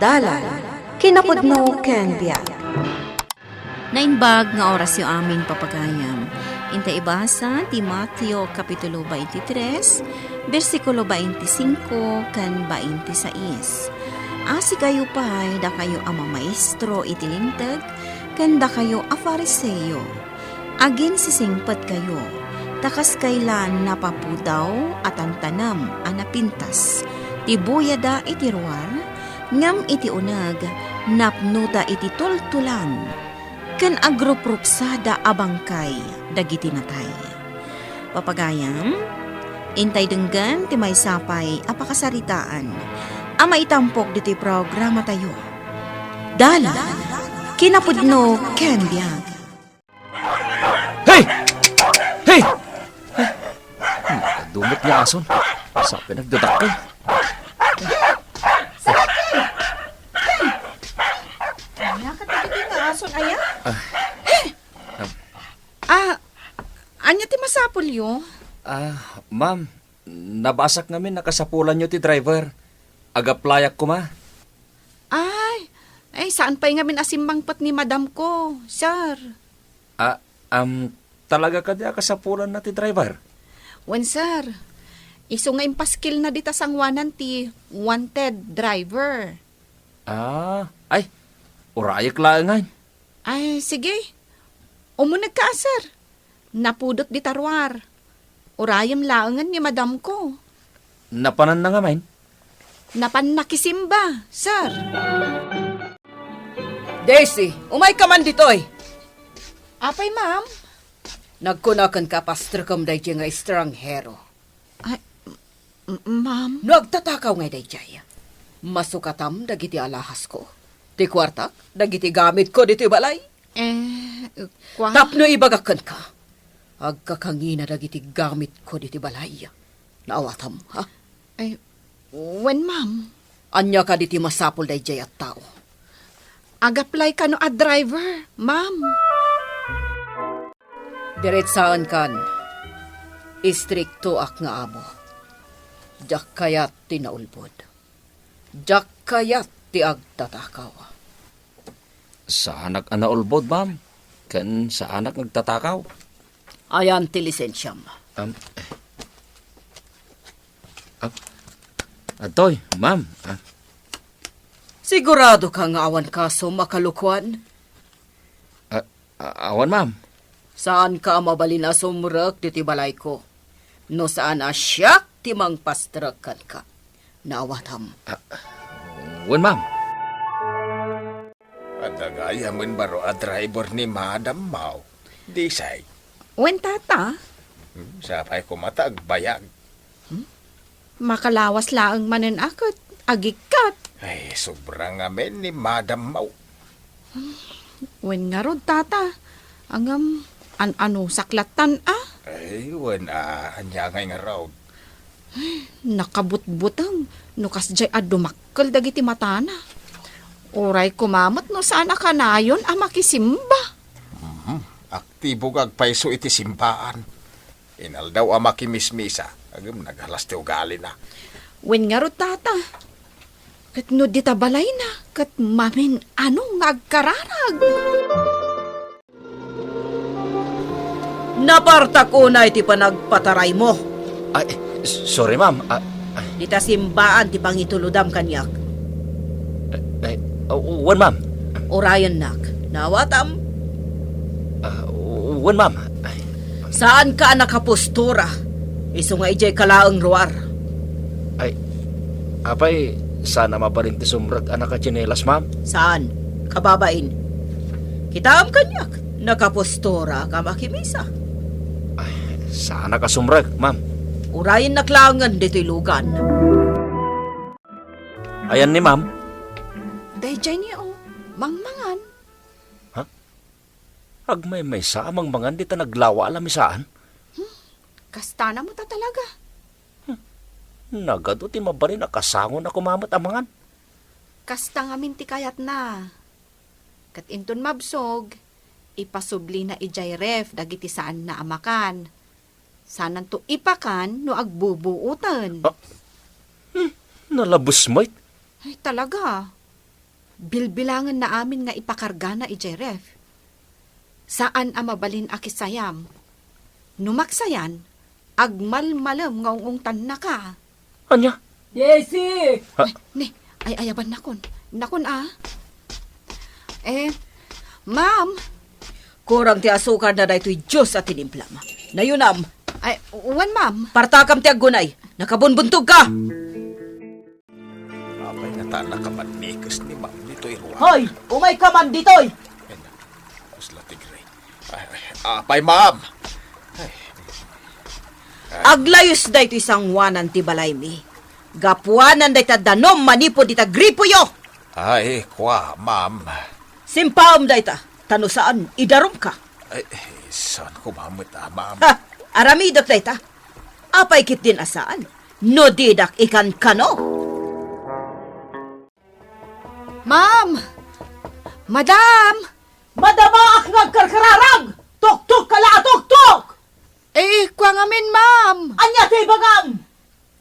Dalan, kinapudno ken biag. Nainbag nga oras yung aming papagayam. Inta ibasa ti Mateo Kapitulo 23, versikulo 25 kan 26. Asi kayo pa'y da kayo ama maestro itilintag, kan da kayo a fariseyo. Agin sisingpat kayo, takas kailan napapudaw at ang tanam anapintas. Tibuyada iti ruar, ngam iti unag, napnuda iti tultulan. Ken agruprupsada abangkay dagiti natay. Papagayam, intay denggan ti may sapay apakasaritaan. Ama itampok diti programa tayo. Dala, kinapudno ken biag. Hey! Hey! Dumot niya ason. Sa pinagdadakay. Aya? Anya ti masapulyo? Ma'am, nabasak namin nakasapulan nyo ti driver. Agaplayak ko ma. Ay, saan pa nga minasimbangpat ni madam ko, sir? Talaga ka di akasapulan na ti driver? Wen, sir, iso nga impaskil na dita sangwanan ti wanted driver. Ay, urayak laangan. Ay, sige. Umunag ka, sir. Napudot di tarwar. Urayam laangan ni madam ko. Napanan na nga main? Napan nakisimba, sir. Daisy, umay ka man ditoy. Apay, ma'am. Nagkunakan ka pastrikam day nga estranghero. Ay, ma'am. Nagtatakaw nga day jay. Masukatam dagiti alahas ko. Ti kwartak, dagiti gamit ko dito balay. Tapno ibagakan ka. Agkakangina dagiti gamit ko dito balay. Naawatam, ha? Ay, when, ma'am? Anya ka diti masapol day jay at tao. Agaplay ka no a driver, ma'am. Diretsaan kan. Istrikto ak nga amo. Jak kayat tinaulbod. Jak kayat ti agtatakaw. Sa anak anaulbod, ma'am. Kan sa anak nagtatakaw. Ayan ti lisensyam. Atoy, ma'am. Sigurado ka nga awan kaso makalukuan? Awan, ma'am. Saan ka mabalin na sumrek diti balay ko? No saan asyak ti mangpastrakan ka? Naawatam. Wan, ma'am. Adagaya man baro a driver ni Madam Mau. Di say. When, tata? Sapay ko matag bayag. Makalawas laang manen akot. Agikat. Ay, sobrang amen ni Madam Mau. When nga rod, tata. Angam, ano saklatan, Ay, anya ngay nga raw. Nakabutbutang. Nukas jay dumakkel dagiti matana. Oray kumamat no sana kanayon makisimba. Aktibo kag paiso iti simpaan. Inal daw makimismisa. Agam naghalas ti ugali na. When nga rod, tata. Kat no dita balay na. Kat mamin anong nagkararag. Naparta ko na iti panagpataray mo. Ay, sorry, ma'am. Dita simbaan ti pangituludam kanyak. Wan, ma'am. Orayan nak. Nawatam. Wan, ma'am. Saan ka nakapostura? Iso nga ijay kalaang ruar. Ay, apay, sana mabaling ti sumrag anak ka tsinelas, ma'am. Saan? Kababain. Kitaam kanyak. Nakapostura ka makimisa. Ay, sana ka sumrag, ma'am. Urayan naklangan dito'y lugan. Ayan ni ma'am. Dayjay niya mangmangan. Agmay may sa amang mangan di ta naglawa alam isaan. Kastana mo ta talaga. Nagado ti mabari na kasangon ako mamat amangan. Kasta nga minti kayat na. Kat inton mabsog, ipasubli na ijay ref dagiti saan na amakan. Sanan to ipakan no agbubuutan. Nalabos mo't. Ay talaga. Bilbilangan na amin nga ipakarga na ijay ref. Saan mabalin akisayam? Numaksayan, agmalmalam nga ungungtan na ka. Anya? Daisy! Ni, ay ayaban nakon. Nakon ma'am, Kurang ti asukar na daytoy Diyos at tinimplam. Nayunam, ay, uwan ma'am. partakam ti aggunay. Nakabunbuntog ka! Apay nga ta nakapanikos ni ma'am dito iruwa. Hoy! Umay ka man ditoy! Kusla tigray. Apay ma'am! Aglayos daytoy sangwanan ti balay mi. Gapuanan day ta danom manipo di ta gripo yo! Ay, kwa, ma'am. Simpawam day ta, tano saan, idarom ka. Ay, saan ko mamit ma'am? Ha, aramidot day ta. Apay kit din asaan, no didak ikan kano. Ma'am! Madam! Madamaak nagkarkararag! Tok-tok kala, tok-tok! Kwa ngamin, ma'am! Anya ti bagam!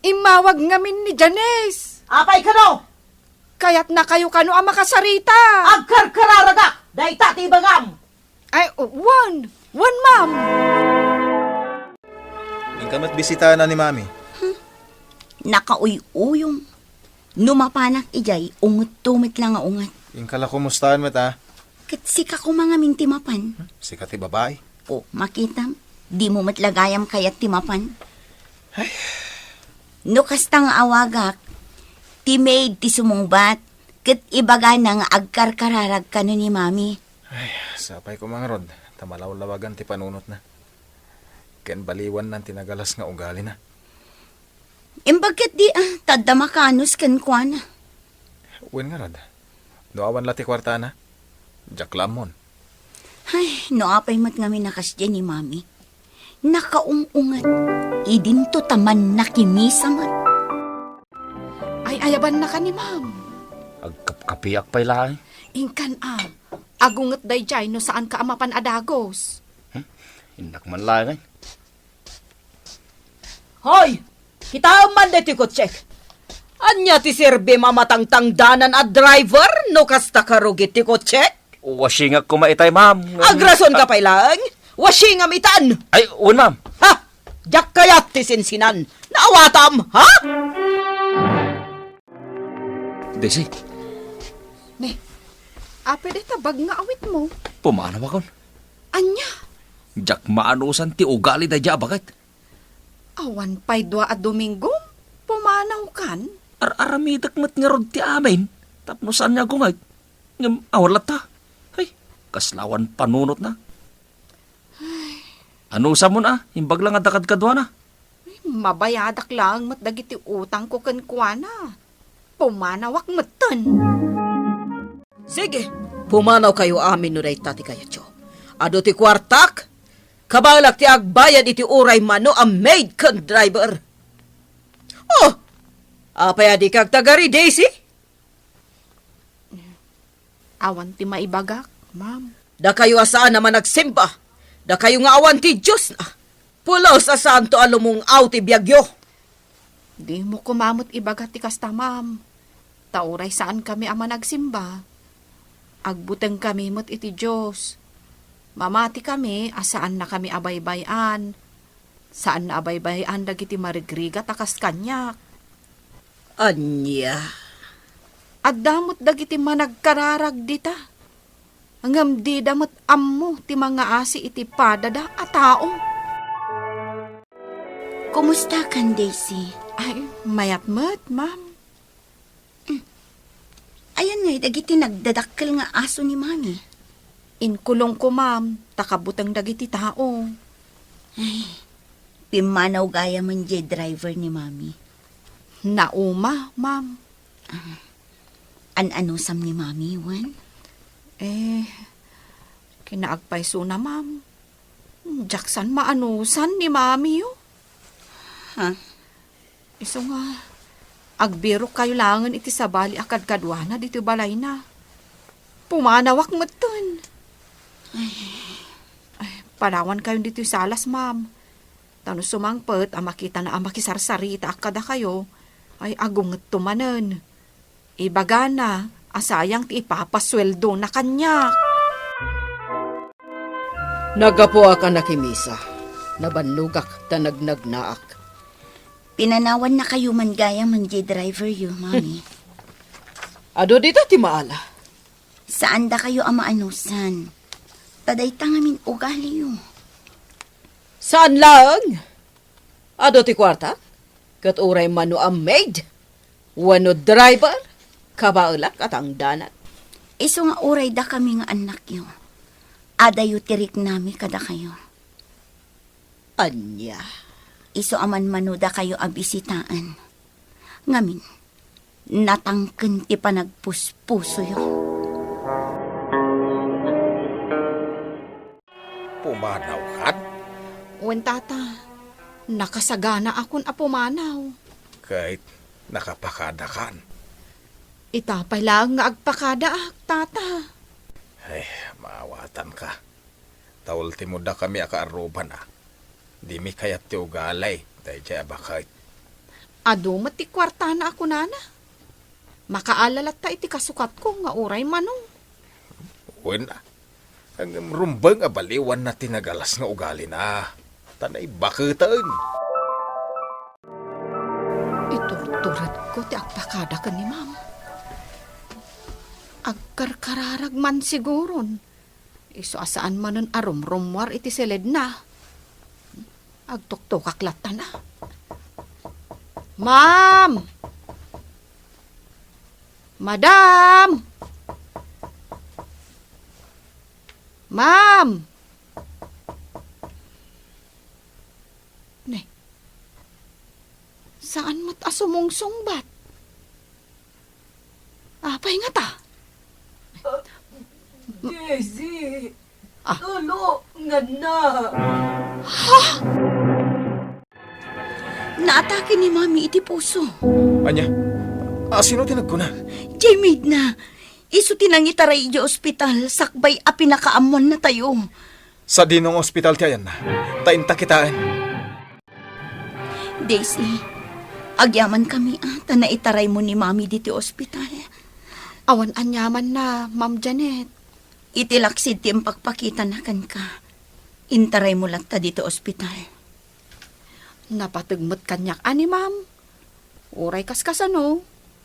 Imawag ngamin ni Janice! Apay kano! Kaya't na kayo kano ang makasarita! Agkarkararaga! Day ta ti bagam! Ay, one, ma'am! Ingkamat bisita na ni Mami. Nakauy-uyong. Numapanak ijay, ungot-tumit lang nga ungat. Ingkala kumustahan mo ta? Katsika ko mga mintimapan. Sikat ti babae. O, makita, di mo matlagayam kayat timapan. No kastang awagak, ti maid ti sumungbat, kat ibaga nang agkarkararag ka no ni Mami. Ay, sapay ko mga rod. Tamalaw-lawagan ti panunot na. Ken baliwan ng tinagalas nga ugali na. Imbagkat di tadda makanos kan kuana. Uwin nga rod. Doawan lati kwarta na. Jack Lamon. Ay, no apay mat nga minakas dyan ni Mami. Nakaungungat, idinto taman nakimisa man. Ay, ayaban na ka ni ma'am. Agkapkapiak pa'y lahay. Ingkan agungat day jay no saan ka amapan adagos. Indak man lahay. Hoy! Kita man deti ko check. Anya ti sirbe mamatangtangdanan at driver no kasta karugit ti ko check? Washingak ko maitay, ma'am. Agrason ka pa lang? Washing amitan! Ay, ma'am. Ha? Jak kayat ti sinsinan. Naawatam, ha? Desi, Ne, pwede tabag nga awit mo. pumanaw akon. Anya, Jak maanusan ti ugali da dya bakit? awan pa'y dua at Domingo, pumanaw kan. Aramidak mat nga rod ti amin. Tapnosan niya gungay. Ngam awalat ta. Ay, kaslawan panunot na. Ano sa mo na? Himbag lang adakad kadwa na. Mabayadak lang mat dagiti utang ko kan kuana. Pumanawak matan. Sige, pumanaw kayo amin no day tati kayo, Cho. Ado ti kwartak, kabalak ti agbayad iti uray mano ang maid kan driver. Oh, apaya di kag tagari, Daisy? Awan ti maibagak, ma'am. Da kayo asaan naman nagsimba. Da kayo nga awan ti Diyos na. Pulos asaan to alumong aw ti biyagyo. Di mo kumamot ibagat ti kasta, ma'am. Tauray saan kami ama nagsimba. Agbuteng kami mo't iti Diyos. Mamati kami asaan na kami abaybayan. Saan na abaybayan dagiti marigriga takas kanyak. Anya. At damot dagiti managkararag dita. Hangam di damot ammo ti mga asi iti padada at taong. Kumusta kan, Daisy? Ay, mayat-mat, ma'am. Ayan nga, dagiti nagdadakkel nga aso ni Mami. Inkulong ko, ma'am. Takabutang dagiti tao. Pimanaw gaya man je driver ni Mami. Nauma, ma'am. An-ano sam ni Mami, Juan? Kinaagpayso na, ma'am. Jaksan maanusan ni mami yo. Ha? Iso nga, agbiro kayo langan iti sabali akad kadwana dito balay na. Pumanawak matun. Ay, panawan kayo dito salas, ma'am. Tano sumangpet, makita na makisarsarita akada kayo, ay agunget tumanen. Ibaga na, Asayang ti ipapasweldo na kanyak. Nagapuak ka na kimisa. Nabanlugak tanagnagnaak. Pinanawan na kayo man gayang driver yo, mami. Ado dito ti maala. Saan da kayo amaanusan? Taday tangamin ugali yo. Saan lang? Ado ti kwarta? Kat uray mano ang maid. Wano driver. Kabaulak at ang danat. Iso nga uray da kami nga anak yo. Adayo tirik nami kada kayo. Anya. Iso aman manuda kayo abisitaan. Ngamin, natangken ti panagpuspuso yo. Pumanaw kan? Wen tata, nakasagana akon apumanaw. Kahit nakapakadakan. Itapay lang nga agpakada tata. Ay, maawatan ka. Taul ti mo da kami akaaruban Di mi kayat ti ugalay. Dahil dya bakit. Ado mati kwarta na ako nana. Makaalalat ta iti kasukat ko nga uray manong. Uwan ang rumbang abaliwan na tinagalas nga ugali na. Tanay bakitan. Iturturat ko ti agpakada ka ni ma'am. Agkarkararag man siguron. Iso asaan manon arumrumwar iti seled na. Agtuktok aklata na. Ma'am! Madam! Ma'am! Ne, saan mo't asumungsong bat? Apay nga ta? Daisy! Ah. Tulo nga na! Naatake ni mami iti puso. Anya? Sino tinagkuna? Jaymaid na. Iso tinangitaray iti ospital. Sakbay a pinakaamuan na tayo. Sa dinong ospital ti ayan na. Tainta kitaan. Daisy, agyaman kami na itaray mo ni mami dito ospital. Awan anyaman na, Ma'am Janet. Itilaksid ti pagpakita na kan ka. Intaray mo lang ta dito ospital. Napatagmot kanyak ani, Ma'am. Uray kaskasano,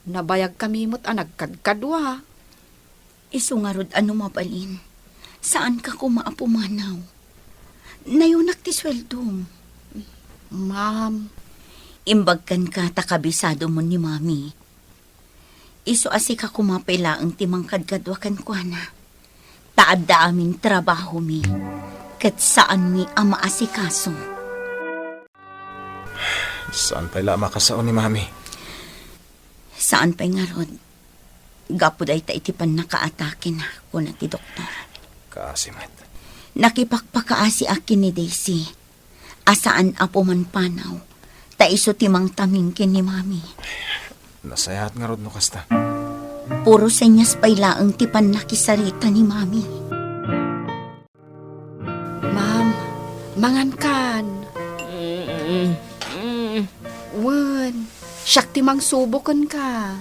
nabayag kami mo't nagkadkadwa. Iso nga rod ano mabalin. Saan ka kumaapumanaw? Nayunak ti sweldo. Ma'am, Imbagkan ka takabisado mo ni mami. Iso asi ka kumapila ang timang kadkadwakan kwa na. Taad da aming trabaho mi. Kat saan mi ama asikaso. Saan pala makasaon ni mami? Saan pa'y nga rod? Gapod ay taitipan nakaatake na kuna ti doktor. Kasimat. Nakipakpakaasi akin ni Daisy. Asaan apo man panaw. Taiso timang tamingkin ni mami. Nasayahat nga rod no kasta. Puro senyas pa'y laang tipan nakisarita ni mami. Ma'am, mangankan. Wen, siyak timang subukan ka.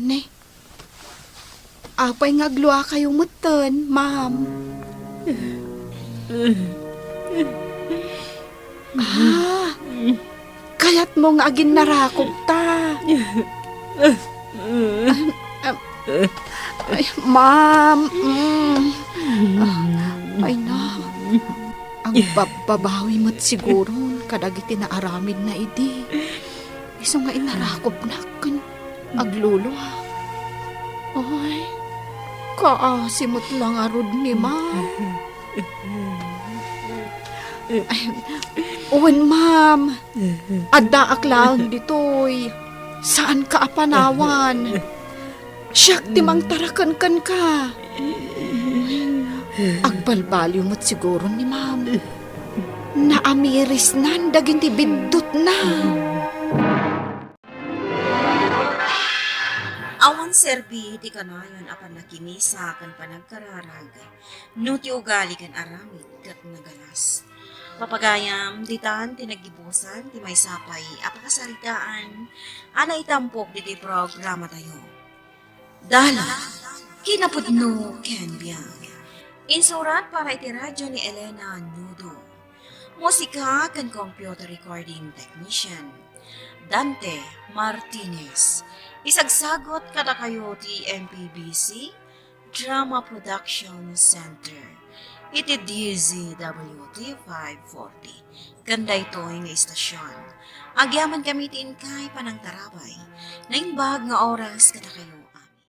Ne, apay ngagluwa kayo mutan, ma'am. Kayat mo nga agin narakog ta. Ay, ma'am. Ay na. Ang babawi mo't siguro kadagiti na aramid na idi. Iso nga inarakop na kan aglulo ha. Ay, kaasimot lang arod ni ma'am. Ay, uwan ma'am. Adda aklang ditoy. Saan ka apanawan? Siyak timang tarakan kan ka. Agbalbalyo mo't siguro ni ma'am. Naamiris nan daginti bindot na. Awan serbi di kanayon apan nakimisa kan panagkararag. No ti ugali kan aramid kat nagalas. Papagayam, ditan, tinagibusan, ti may sapay, apakasaritaan, ana itampok di programa tayo. Dala, kinapudno ken biyag. Insurat para iti radyo ni Elena Nudo. Musika kan computer recording technician, Dante Martinez. Isagsagot kada kayo ti MPBC Drama Production Center. Iti DZWT 540. Ganda ito nga istasyon. Agyaman kami tin kay panang tarabay. Naimbag nga oras kada kayo